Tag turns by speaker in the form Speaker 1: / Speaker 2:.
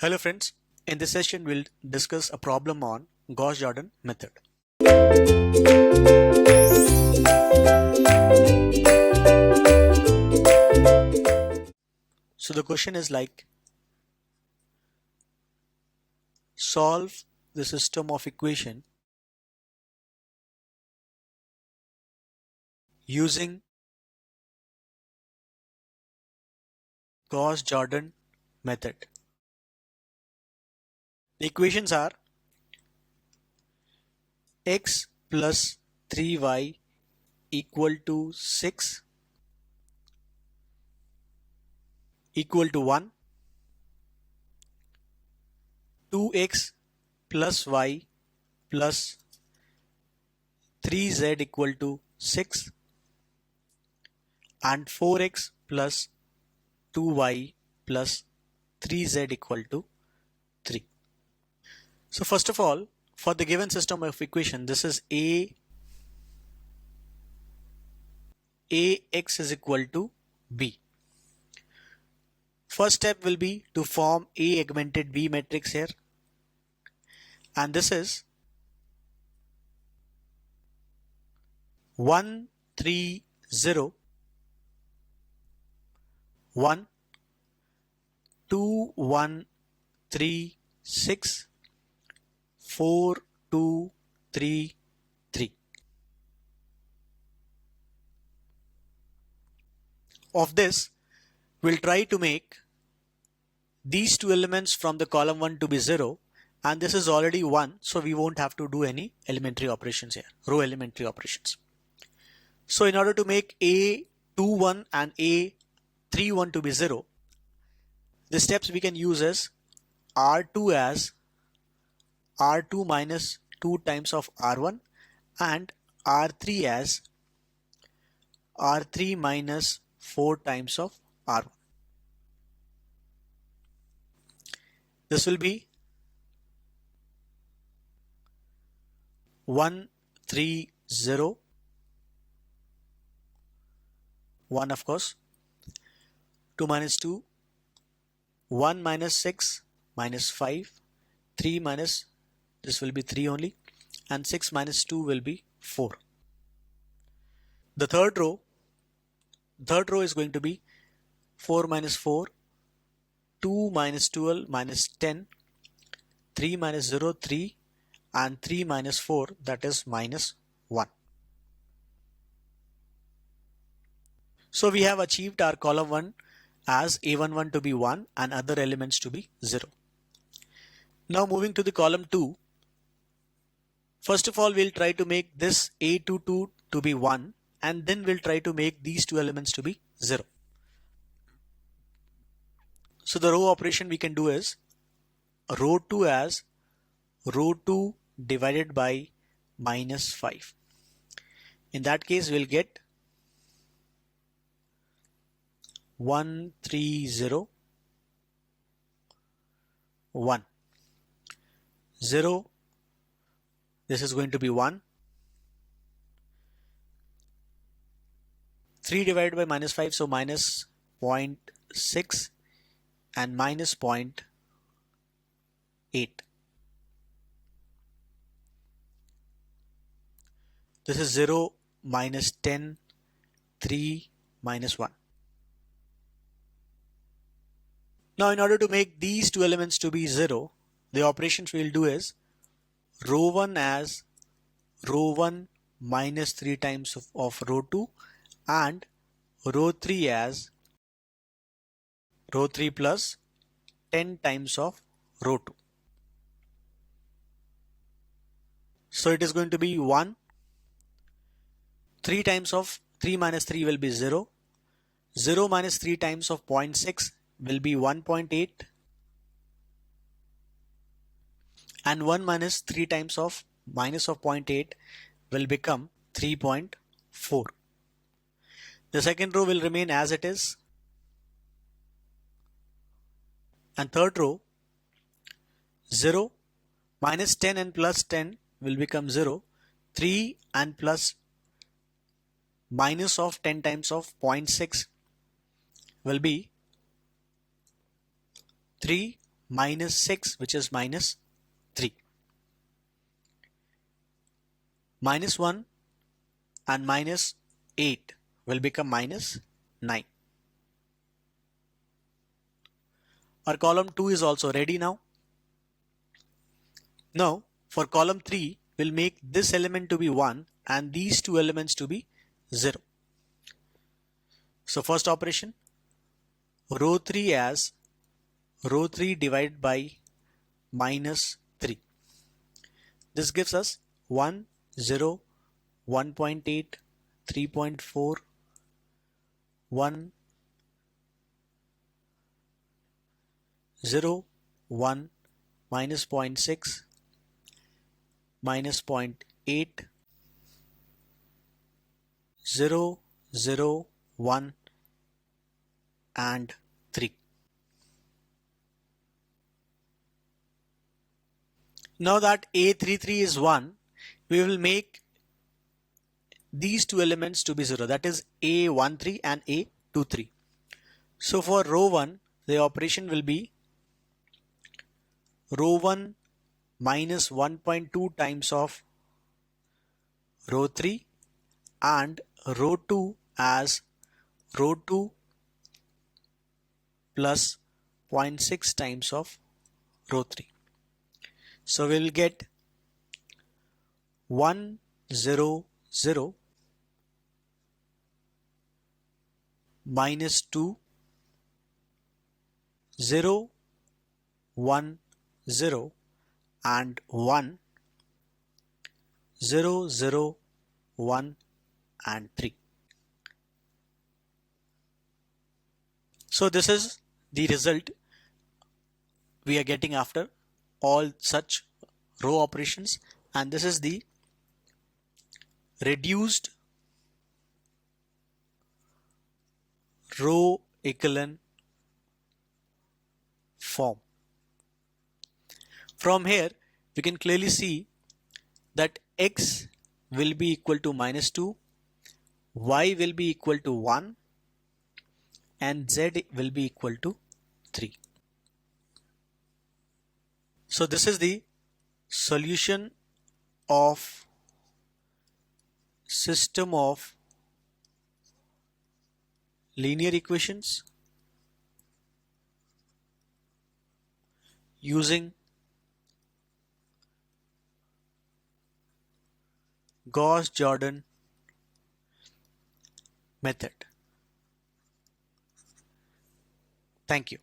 Speaker 1: Hello friends, in this session we'll discuss a problem on Gauss-Jordan method. So the question is like, solve the system of equation using Gauss-Jordan method. The equations are x plus 3y equal to 6 equal to 1, 2x plus y plus 3z equal to 6 and 4x plus 2y plus 3z equal to 3. So first of all, for the given system of equation, this is ax is equal to b. First step will be to form A augmented B matrix here, and this is 1 3 0 1 2 1 3 6 4 2 3 3. Of this, we'll try to make these two elements from the column 1 to be 0, and this is already 1, so we won't have to do any elementary operations here, row elementary operations. So in order to make A21 and A31 to be 0, the steps we can use is R2 as R2 minus 2 times of R1 and R3 as R3 minus 4 times of R1. This will be 1 3 0 1, of course, 2 minus 2, 1 minus 6 minus 5, 3 minus, this will be 3 only, and 6 minus 2 will be 4. The third row is going to be 4 minus 4, 2 minus 12 minus 10, 3 minus 0, 3, and 3 minus 4, that is minus 1. So we have achieved our column 1 as A11 to be 1 and other elements to be 0. Now moving to the column 2, first of all we'll try to make this A22 to be 1, and then we'll try to make these two elements to be 0. So the row operation we can do is row 2 as row 2 divided by minus 5. In that case we'll get 1 3 0 1 0, this is going to be 1, 3 divided by minus 5, so minus 0.6 and minus 0.8. This is 0 minus 10, 3 minus 1. Now in order to make these two elements to be 0, the operations we'll do is row 1 as row 1 minus 3 times of row 2 and row 3 as row 3 plus 10 times of row 2. So it is going to be 1, 3 times of 3 minus 3 will be 0, 0 minus 3 times of 0.6 will be 1.8, and 1 minus 3 times of minus of 0.8 will become 3.4. The second row will remain as it is, and third row 0 minus 10 and plus 10 will become 0, 3 and plus minus of 10 times of 0.6 will be 3 minus 6, which is minus 3. Minus 1 and minus 8 will become minus 9. Our column 2 is also ready now. Now, for column 3, we'll make this element to be 1 and these two elements to be 0. So first operation, row 3 as row 3 divided by minus 3. This gives us 1, 0, 1.8, 3.4, 1, 0, 1, minus 0.6, minus 0.8, 0, 0, 1 and 3. Now that A33 is 1, we will make these two elements to be 0, that is A13 and A23. So for row 1, the operation will be row 1 minus 1.2 times of row 3 and row 2 as row 2 plus 0.6 times of row 3. So we will get 1, 0, 0 minus 2, 0, 1, 0 and 1, 0, 0, 1 and 3. So this is the result we are getting after all such row operations, and this is the reduced row echelon form. From here we can clearly see that x will be equal to minus 2, y will be equal to 1 and z will be equal to 3. So this is the solution of system of linear equations using Gauss-Jordan method. Thank you.